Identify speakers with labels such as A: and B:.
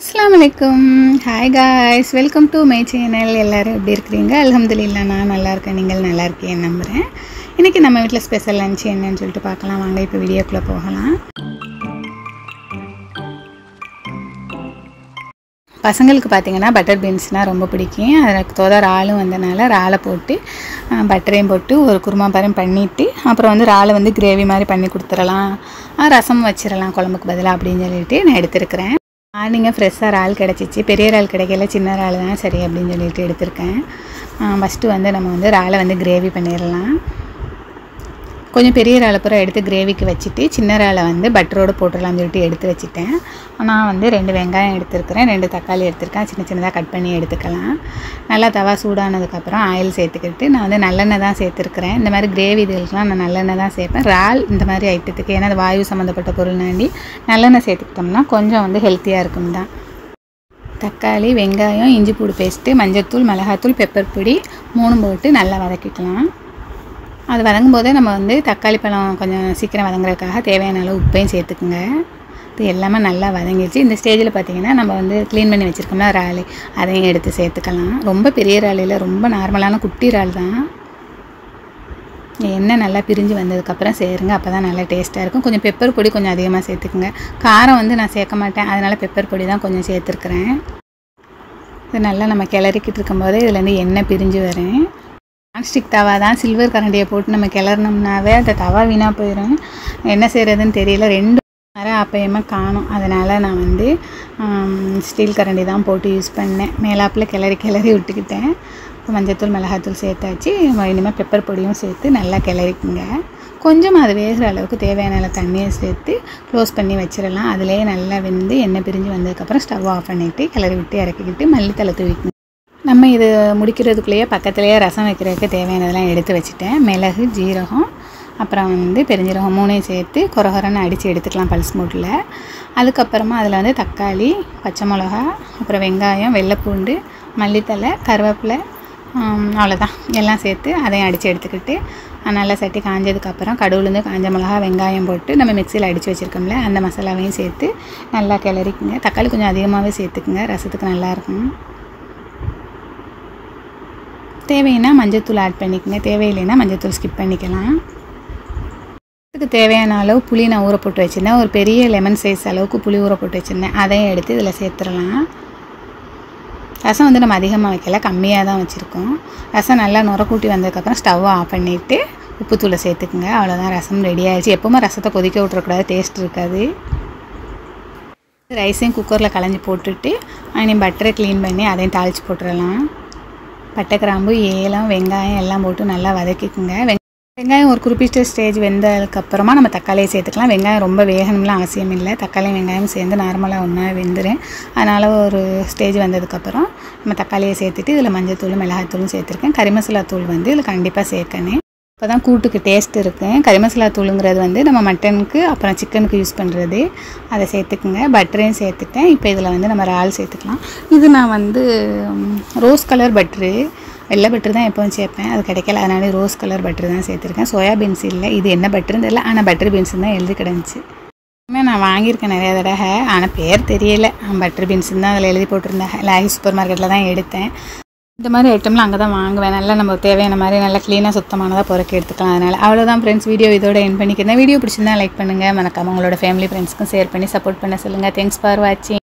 A: Assalamualaikum. Hi guys, welcome to my channel. எல்லாரும் எப்படி இருக்கீங்க? அல்ஹம்துலில்லாஹ் நான் நல்லா இருக்கேன். நீங்கள் நல்லா இருக்கீங்கன்னு நம்புறேன். இன்னைக்கு நம்ம வீட்ல ஸ்பெஷல் லஞ்ச் என்னன்னு சொல்லிட்டு பார்க்கலாம். வாங்க இப்போ வீடியோக்குள்ள போகலாம். பசங்களுக்கு பாத்தீங்கன்னா பட்டர் பீன்ஸ்னா ரொம்ப பிடிக்கும். அதுக்கு தோதா இறாலும் வந்தனால இறாலை போட்டு பட்டரையும் போட்டு ஒரு குருமா பாரம் பண்ணிட்டு அப்புறம் வந்து இறாலை வந்து கிரேவி மாதிரி பண்ணி கொடுத்துறலாம். ரசம் வச்சிரலாம் குழம்புக்கு பதிலா அப்படின்னு சொல்லிட்டு நான் எடுத்துருக்கிறேன். மார்னிங்க ஃப்ரெஷ்ஷாக இறால் கிடச்சிச்சு. பெரிய இறால் கிடைக்கல, சின்ன இறால் தான் சரி அப்படின்னு சொல்லிட்டு எடுத்திருக்கேன். ஃபஸ்ட்டு வந்து நம்ம வந்து இறாலை வந்து கிரேவி பண்ணிடலாம். கொஞ்சம் பெரிய இறாலை பூரா எடுத்து கிரேவிக்கு வச்சுட்டு சின்ன இறாலை வந்து பட்டரோடு போட்டுடலாம்னு சொல்லிட்டு எடுத்து வச்சுட்டேன். நான் வந்து 2 வெங்காயம் எடுத்துருக்கிறேன், 2 தக்காளி எடுத்துருக்கேன். சின்ன சின்னதாக கட் பண்ணி எடுத்துக்கலாம். நல்லா தவா சூடானதுக்கப்புறம் ஆயில் சேர்த்துக்கிட்டு நான் வந்து நல்லெண்ணெய் தான் சேர்த்துருக்கிறேன். இந்த மாதிரி கிரேவி இதுகளுக்கெலாம் நான் நல்லெண்ணெய் தான் சேர்ப்பேன். இறால் இந்த மாதிரி ஐட்டத்துக்கு ஏன்னா அது வாயு சம்மந்தப்பட்ட பொருள்னாண்டி நல்லெண்ணெய் சேர்த்துக்கிட்டோம்னா கொஞ்சம் வந்து ஹெல்த்தியாக இருக்கும் தான். தக்காளி, வெங்காயம், இஞ்சி பூடு பேஸ்ட்டு, மஞ்சள்தூள், மிளகாத்தூள், பெப்பர் பொடி 3 போட்டு நல்லா வதக்கிக்கலாம். அது வதங்கும் போதே நம்ம வந்து தக்காளி பழம் கொஞ்சம் சீக்கிரம் வதங்குறதுக்காக தேவையான அளவு உப்பையும் சேர்த்துக்குங்க. இது எல்லாமே நல்லா வதங்கிடுச்சு. இந்த ஸ்டேஜில் பார்த்திங்கன்னா நம்ம வந்து க்ளீன் பண்ணி வச்சுருக்கோம்னா இறால் அதையும் எடுத்து சேர்த்துக்கலாம். ரொம்ப பெரிய இறால், ரொம்ப நார்மலான குட்டி இறால் தான். எண்ணெய் நல்லா பிரிஞ்சு வந்ததுக்கப்புறம் சேருங்க, அப்போ தான் நல்லா டேஸ்ட்டாக இருக்கும். கொஞ்சம் பெப்பர் பொடி கொஞ்சம் அதிகமாக சேர்த்துக்குங்க. காரம் வந்து நான் சேர்க்க மாட்டேன், அதனால் பெப்பர் பொடி தான் கொஞ்சம் சேர்த்துருக்குறேன். இது நல்லா நம்ம கிளறிக்கிட்டு இருக்கும்போது இதுலேருந்து எண்ணெய் பிரிஞ்சு வரும். நான்ஸ்டிக் தவா தான், சில்வர் கரண்டியை போட்டு நம்ம கிளறினோம்னாவே அந்த தவா வீணாக போயிடும். என்ன செய்கிறதுன்னு தெரியல, 2 நேரம் அப்பயுமே காணும். அதனால் நான் வந்து ஸ்டீல் கரண்டி தான் போட்டு யூஸ் பண்ணேன். மேலாப்பில் கிளறி விட்டுக்கிட்டேன். இப்போ மஞ்சள்தூள், மிளகாத்தூள் சேர்த்தாச்சு. இனிமேல் பெப்பர் பொடியும் சேர்த்து நல்லா கிளறிக்குங்க. கொஞ்சம் அது வேகிற அளவுக்கு தேவையான அளவு தண்ணியை சேர்த்து க்ளோஸ் பண்ணி வச்சிடலாம். அதிலேயே நல்லா வெந்து எண்ணெய் பிரிஞ்சு வந்ததுக்கப்புறம் ஸ்டவ் ஆஃப் பண்ணிவிட்டு கிளறி விட்டு இறக்கிக்கிட்டு மல்லித்தலை தூவிக்கணும். நம்ம இது முடிக்கிறதுக்குள்ளேயே பக்கத்துலேயே ரசம் வைக்கிறதுக்கு தேவையானதெல்லாம் எடுத்து வச்சுட்டேன். மிளகு, ஜீரகம், அப்புறம் வந்து பெருஞ்சீரகம் 3ஐயும் சேர்த்து கொரகொரன்னு அடித்து எடுத்துக்கலாம் பல்ஸ் மோட்டில். அதுக்கப்புறமா அதில் வந்து தக்காளி, பச்சை மிளகா, அப்புறம் வெங்காயம், வெள்ளைப்பூண்டு, மல்லித்தலை, கருவேப்பிலை, அவ்வளோதான் எல்லாம் சேர்த்து அதையும் அடித்து எடுத்துக்கிட்டு நல்லா சட்டி காஞ்சதுக்கப்புறம் கடுகுலேருந்து காஞ்ச மிளகா, வெங்காயம் போட்டு நம்ம மிக்சியில் அடித்து வச்சுருக்கோம்ல அந்த மசாலாவையும் சேர்த்து நல்லா கிளறிக்குங்க. தக்காளி கொஞ்சம் அதிகமாகவே சேர்த்துக்குங்க, ரசத்துக்கு நல்லாயிருக்கும். தேவைன்னா மஞ்சள்தூள் ஆட் பண்ணிக்கங்க, தேவையில்லைன்னா மஞ்சள்தூள் ஸ்கிப் பண்ணிக்கலாம். இதுக்கு தேவையான அளவு புளி நான் ஊற போட்டு வச்சுருந்தேன். ஒரு பெரிய லெமன் சைஸ் அளவுக்கு புளி ஊற போட்டு வச்சுருந்தேன். அதையும் எடுத்து இதில் சேர்த்துடலாம். ரசம் வந்து நம்ம அதிகமாக வைக்கல, கம்மியாக தான் வச்சுருக்கோம். ரசம் நல்லா நுரக்கூட்டி வந்ததுக்கப்புறம் ஸ்டவ்வை ஆஃப் பண்ணிவிட்டு உப்புத்தூளை சேர்த்துக்குங்க. அவ்வளோதான், ரசம் ரெடி ஆகிடுச்சு. எப்போவுமே ரசத்தை கொதிக்க விட்டுறக்கூடாது, டேஸ்ட் இருக்காது. ரைஸையும் குக்கரில் களைஞ்சி போட்டுட்டு இனி பட்டரை க்ளீன் பண்ணி அதையும் தாளித்து போட்டுடலாம். பட்டை, கிராம்பு, ஏலம், வெங்காயம் எல்லாம் போட்டு நல்லா வதக்கிக்குங்க. வெங்காயம் ஒரு குறிப்பிட்ட ஸ்டேஜ் வெந்ததுக்கப்புறமா நம்ம தக்காளியை சேர்த்துக்கலாம். வெங்காயம் ரொம்ப வேகணும்லாம் அவசியம் இல்லை, தக்காளியும் வெங்காயம் சேர்ந்து நார்மலாக ஒன்றா வெந்துடும். அதனால் ஒரு ஸ்டேஜ் வந்ததுக்கப்புறம் நம்ம தக்காளியை சேர்த்துட்டு இதில் மஞ்சள்தூள், மிளகாத்தூளும் சேர்த்துருக்கேன். கறி மசாலா தூள் வந்து இதில் கண்டிப்பாக சேர்க்கணும், அப்போ தான் கூட்டுக்கு டேஸ்ட் இருக்குது. கறி மசாலா தூளுங்கிறது வந்து நம்ம மட்டனுக்கு அப்புறம் சிக்கனுக்கு யூஸ் பண்ணுறது, அதை சேர்த்துக்குங்க. பட்டரையும் சேர்த்துட்டேன். இப்போ இதில் வந்து நம்ம இறால் சேர்த்துக்கலாம். இது நான் வந்து ரோஸ் கலர் பட்ரு, வெள்ளை பட்டர் தான் எப்போவும் சேர்ப்பேன், அது கிடைக்கல, அதனால ரோஸ் கலர் பட்டர் தான் சேர்த்துருக்கேன். சோயா பீன்ஸ் இல்லை, இது என்ன பட்டருன்னு தெரியல, ஆனால் பட்டர் பீன்ஸ் தான் எழுதி கிடந்துச்சு. நான் வாங்கியிருக்கேன் நிறையா தடவை, ஆனால் பேர் தெரியல. பட்டர் பீன்ஸ் தான் அதில் எழுதி போட்டிருந்தேன். லாகி சூப்பர் மார்க்கெட்டில் தான் எடுத்தேன். இந்த மாதிரி ஐட்டம்லாம் அங்கே தான் வாங்குவேன். நல்லா நம்ம தேவையான மாதிரி நல்லா க்ளீனாக சுத்தமானதாக பொறுக்கி எடுத்துக்கலாம். அதனால் அவ்வளோதான் ஃப்ரெண்ட்ஸ், வீடியோ இதோட என் பண்ணிக்கிறேன். வீடியோ பிடிச்சிருந்தா லைக் பண்ணுங்கள், மறக்காம உங்களோட ஃபேமிலி ஃப்ரெண்ட்ஸ்க்கும் ஷேர் பண்ணி சப்போர்ட் பண்ண சொல்லுங்கள். தேங்க்ஸ் ஃபார் வாட்சிங்.